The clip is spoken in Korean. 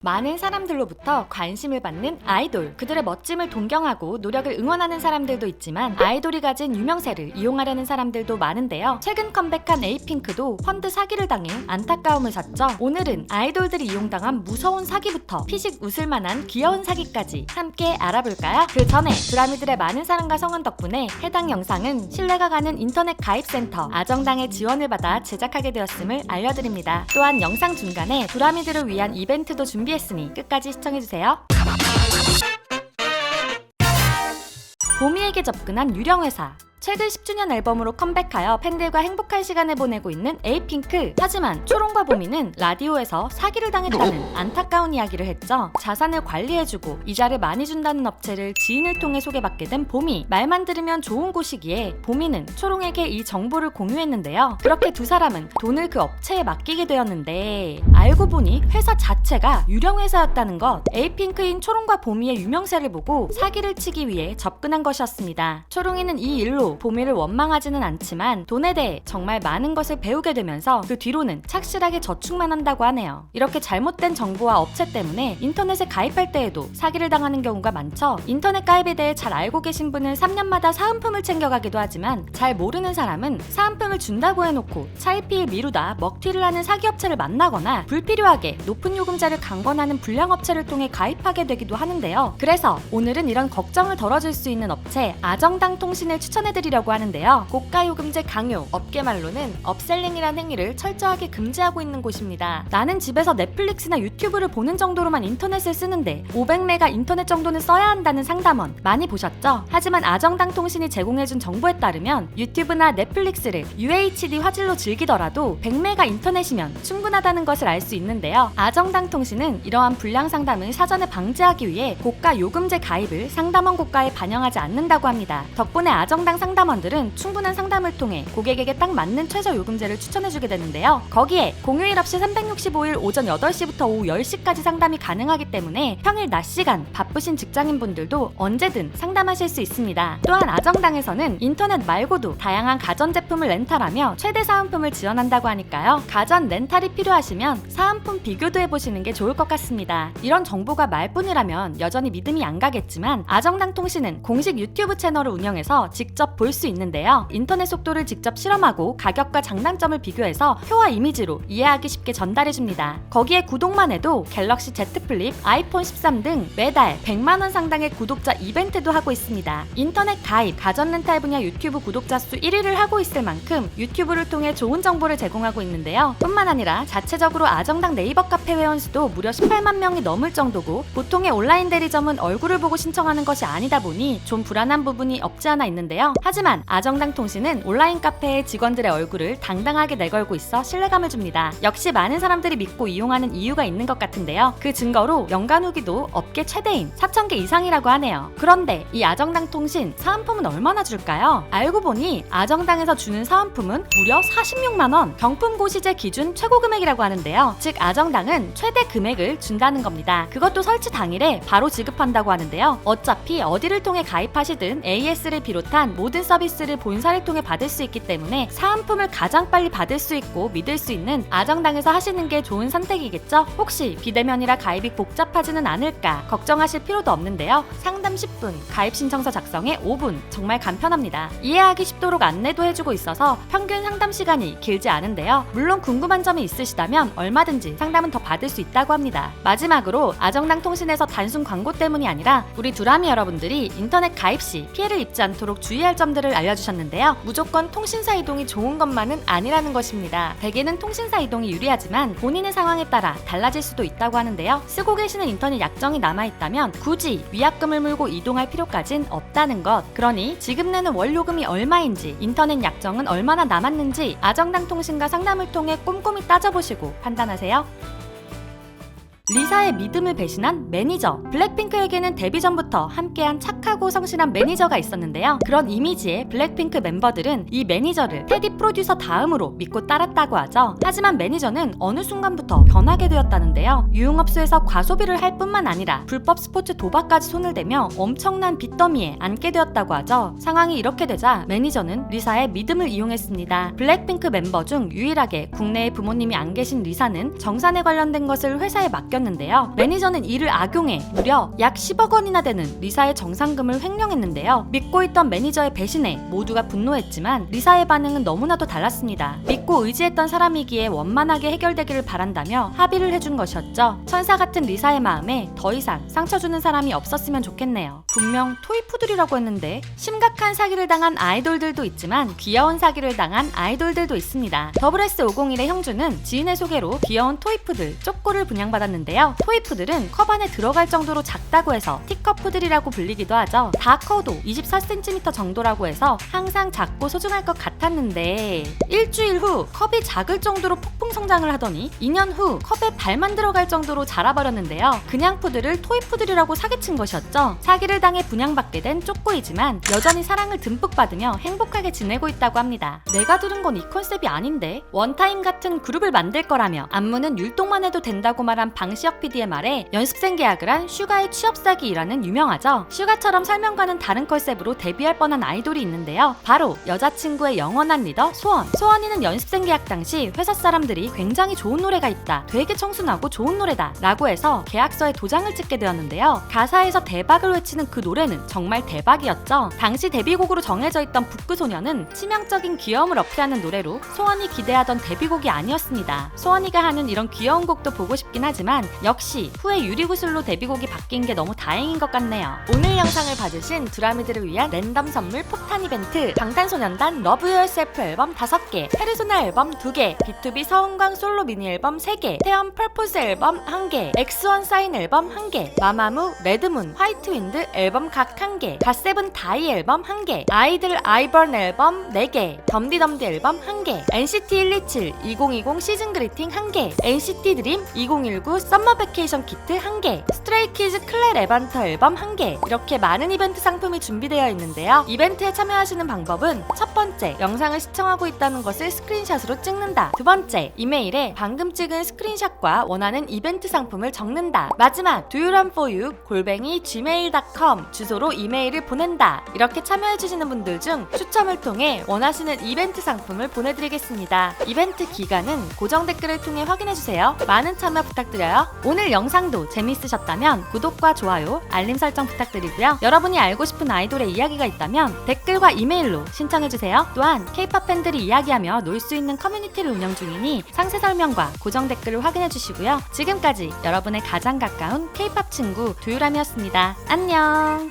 많은 사람들로부터 관심을 받는 아이돌, 그들의 멋짐을 동경하고 노력을 응원하는 사람들도 있지만 아이돌이 가진 유명세를 이용하려는 사람들도 많은데요. 최근 컴백한 에이핑크도 펀드 사기를 당해 안타까움을 샀죠. 오늘은 아이돌들이 이용당한 무서운 사기부터 피식 웃을 만한 귀여운 사기까지 함께 알아볼까요? 그 전에 두라미들의 많은 사랑과 성원 덕분에 해당 영상은 신뢰가 가는 인터넷 가입센터 아정당의 지원을 받아 제작하게 되었음을 알려드립니다. 또한 영상 중간에 두라미들을 위한 이벤트도 준비했으니 끝까지 시청해주세요. 보미에게 접근한 유령회사. 최근 10주년 앨범으로 컴백하여 팬들과 행복한 시간을 보내고 있는 에이핑크. 하지만 초롱과 보미는 라디오에서 사기를 당했다는 안타까운 이야기를 했죠. 자산을 관리해주고 이자를 많이 준다는 업체를 지인을 통해 소개받게 된 보미. 말만 들으면 좋은 곳이기에 보미는 초롱에게 이 정보를 공유했는데요. 그렇게 두 사람은 돈을 그 업체에 맡기게 되었는데 알고 보니 회사 자체가 유령회사였다는 것. 에이핑크인 초롱과 보미의 유명세를 보고 사기를 치기 위해 접근한 것이었습니다. 초롱이는 이 일로 보미를 원망하지는 않지만 돈에 대해 정말 많은 것을 배우게 되면서 그 뒤로는 착실하게 저축만 한다고 하네요. 이렇게 잘못된 정보와 업체 때문에 인터넷에 가입할 때에도 사기를 당하는 경우가 많죠. 인터넷 가입에 대해 잘 알고 계신 분은 3년마다 사은품을 챙겨가기도 하지만 잘 모르는 사람은 사은품을 준다고 해놓고 차일피일 미루다 먹튀를 하는 사기업체를 만나거나 불필요하게 높은 요금제를 강권하는 불량업체를 통해 가입하게 되기도 하는데요. 그래서 오늘은 이런 걱정을 덜어줄 수 있는 업체 아정당 통신을 추천해드리려고 하는데요. 고가 요금제 강요, 업계 말로는 업셀링이란 행위를 철저하게 금지하고 있는 곳입니다. 나는 집에서 넷플릭스나 유튜브를 보는 정도로만 인터넷을 쓰는데 500메가 인터넷 정도는 써야 한다는 상담원 많이 보셨죠? 하지만 아정당 통신이 제공해준 정보에 따르면 유튜브나 넷플릭스를 UHD 화질로 즐기더라도 100메가 인터넷이면 충분하다는 것을 알 수 있는데요. 아정당 통신은 이러한 불량 상담을 사전에 방지하기 위해 고가 요금제 가입을 상담원 고가에 반영하지 않는다고 합니다. 덕분에 아정당 상담원들은 충분한 상담을 통해 고객에게 딱 맞는 최저 요금제를 추천해주게 되는데요. 거기에 공휴일 없이 365일 오전 8시부터 오후 10시까지 상담이 가능하기 때문에 평일 낮 시간 바쁘신 직장인분들도 언제든 상담하실 수 있습니다. 또한 아정당에서는 인터넷 말고도 다양한 가전제품을 렌탈하며 최대 사은품을 지원한다고 하니까요. 가전 렌탈이 필요하시면 사은품 비교도 해보시는 게 좋을 것 같습니다. 이런 정보가 말뿐이라면 여전히 믿음이 안 가겠지만 아정당 통신은 공식 유튜브 채널을 운영해서 직접 볼 수 있는데요. 인터넷 속도를 직접 실험하고 가격과 장단점을 비교해서 표와 이미지로 이해하기 쉽게 전달해줍니다. 거기에 구독만 해도 갤럭시 Z 플립, 아이폰 13 등 매달 100만원 상당의 구독자 이벤트도 하고 있습니다. 인터넷 가입, 가전 렌탈 분야 유튜브 구독자 수 1위를 하고 있을 만큼 유튜브를 통해 좋은 정보를 제공하고 있는데요. 뿐만 아니라 자체적으로 아정당 네이버 카페 회원 수도 무려 18만 명이 넘을 정도고 보통의 온라인 대리점은 얼굴을 보고 신청하는 것이 아니다 보니 좀 불안한 부분이 없지 않아 있는데요. 하지만 아정당 통신은 온라인 카페의 직원들의 얼굴을 당당하게 내걸고 있어 신뢰감을 줍니다. 역시 많은 사람들이 믿고 이용하는 이유가 있는 것 같은데요. 그 증거로 연간 후기도 업계 최대인 4,000개 이상이라고 하네요. 그런데 이 아정당 통신 사은품은 얼마나 줄까요? 알고 보니 아정당에서 주는 사은품은 무려 46만원, 경품고시제 기준 최고 금액이라고 하는데요. 즉 아정당은 최대 금액을 준다는 겁니다. 그것도 설치 당일에 바로 지급한다고 하는데요. 어차피 어디를 통해 가입하시든 AS를 비롯한 모든 서비스를 본사를 통해 받을 수 있기 때문에 사은품을 가장 빨리 받을 수 있고 믿을 수 있는 아정당에서 하시는 게 좋은 선택이겠죠? 혹시 비대면이라 가입이 복잡하지는 않을까 걱정하실 필요도 없는데요. 상담 10분, 가입 신청서 작성에 5분, 정말 간편합니다. 이해하기 쉽도록 안내도 해주고 있어서 평균 상담 시간이 길지 않은데요. 물론 궁금한 점이 있으시다면 얼마든지 상담은 더 받을 수 있다고 합니다. 마지막으로 아정당 통신에서 단순 광고 때문이 아니라 우리 두라미 여러분들이 인터넷 가입 시 피해를 입지 않도록 주의할 점들을 알려주셨는데요. 무조건 통신사 이동이 좋은 것만은 아니라는 것입니다. 대개는 통신사 이동이 유리하지만 본인의 상황에 따라 달라질 수도 있다고 하는데요. 쓰고 계시는 인터넷 약정이 남아있다면 굳이 위약금을 물고 이동할 필요까진 없다는 것. 그러니 지금 내는 월요금이 얼마인지, 인터넷 약정은 얼마나 남았는지 아정당 통신과 상담을 통해 꼼꼼히 따져보시고 판단하세요. 리사의 믿음을 배신한 매니저. 블랙핑크에게는 데뷔 전부터 함께한 착하고 성실한 매니저가 있었는데요. 그런 이미지의 블랙핑크 멤버들은 이 매니저를 테디 프로듀서 다음으로 믿고 따랐다고 하죠. 하지만 매니저는 어느 순간부터 변하게 되었다는데요. 유흥업소에서 과소비를 할 뿐만 아니라 불법 스포츠 도박까지 손을 대며 엄청난 빚더미에 앉게 되었다고 하죠. 상황이 이렇게 되자 매니저는 리사의 믿음을 이용했습니다. 블랙핑크 멤버 중 유일하게 국내에 부모님이 안 계신 리사는 정산에 관련된 것을 회사에 맡겼는데 부렸는데요. 매니저는 이를 악용해 무려 약 10억 원이나 되는 리사의 정상금을 횡령했는데요. 믿고 있던 매니저의 배신에 모두가 분노했지만 리사의 반응은 너무나도 달랐습니다. 믿고 의지했던 사람이기에 원만하게 해결되기를 바란다며 합의를 해준 것이었죠. 천사 같은 리사의 마음에 더 이상 상처 주는 사람이 없었으면 좋겠네요. 분명 토이푸들이라고 했는데 심각한 사기를 당한 아이돌들도 있지만 귀여운 사기를 당한 아이돌들도 있습니다. WS501의 형주는 지인의 소개로 귀여운 토이푸들 쪼꼬를 분양받았는데요. 토이푸들은 컵 안에 들어갈 정도로 작다고 해서 티컵푸들이라고 불리기도 하죠. 다 커도 24cm 정도라고 해서 항상 작고 소중할 것 같았는데 일주일 후 컵이 작을 정도로 폭풍 성장을 하더니 2년 후 컵에 발만 들어갈 정도로 자라버렸는데요. 그냥 푸들을 토이푸들이라고 사기친 것이었죠. 사기를 당해 분양받게 된 쪼꼬이지만 여전히 사랑을 듬뿍 받으며 행복하게 지내고 있다고 합니다. 내가 들은 건 이 컨셉이 아닌데 원타임 같은 그룹을 만들 거라며 안무는 율동만 해도 된다고 말한 방시혁 PD의 말에 연습생 계약을 한 슈가의 취업사기 일화는 유명하죠. 슈가처럼 설명과는 다른 컨셉으로 데뷔할 뻔한 아이돌이 있는데요. 바로 여자친구의 영원한 리더 소원. 소원이는 연습생 계약 당시 회사 사람들이 굉장히 좋은 노래가 있다, 되게 청순하고 좋은 노래다 라고 해서 계약서에 도장을 찍게 되었는데요. 가사에서 대박을 외치는 그 노래는 정말 대박이었죠. 당시 데뷔곡으로 정해져 있던 북구소녀는 치명적인 귀여움을 어필하는 노래로 소원이 기대하던 데뷔곡이 아니었습니다. 소원이가 하는 이런 귀여운 곡도 보고 싶긴 하지만 역시 후에 유리구슬로 데뷔곡이 바뀐 게 너무 다행인 것 같네요. 오늘 영상을 봐주신 두라미들을 위한 랜덤 선물 폭탄 이벤트, 방탄소년단 러브 유얼셀프 앨범 5개, 페르소나 앨범 2개, B2B 서은광 솔로 미니 앨범 3개, 태연 펄포스 앨범 1개, 엑스원 사인 앨범 1개, 마마무, 레드문, 화이트윈드 앨범 각 1개, 갓세븐 다이 앨범 1개, 아이들 아이번 앨범 4개, 덤디덤디 앨범 1개, NCT 127 2020 시즌 그리팅 1개, NCT 드림 2019 썸머 베케이션 키트 1개, 스트레이키즈 클레 레반터 앨범 1개, 이렇게 많은 이벤트 상품이 준비되어 있는데요. 이벤트에 참여하시는 방법은 첫 번째, 영상을 시청하고 있다는 것을 스크린샷으로 찍는다. 두 번째, 이메일에 방금 찍은 스크린샷과 원하는 이벤트 상품을 적는다. 마지막, doyouranfor유@gmail.com 주소로 이메일을 보낸다. 이렇게 참여해주시는 분들 중 추첨을 통해 원하시는 이벤트 상품을 보내드리겠습니다. 이벤트 기간은 고정 댓글을 통해 확인해주세요. 많은 참여 부탁드려요. 오늘 영상도 재밌으셨다면 구독과 좋아요, 알림 설정 부탁드리고요. 여러분이 알고 싶은 아이돌의 이야기가 있다면 댓글과 이메일로 신청해주세요. 또한 K-POP 팬들이 이야기하며 놀 수 있는 커뮤니티를 운영 중이니 상세 설명과 고정 댓글을 확인해주시고요. 지금까지 여러분의 가장 가까운 K-POP 친구 두유람이었습니다. 안녕!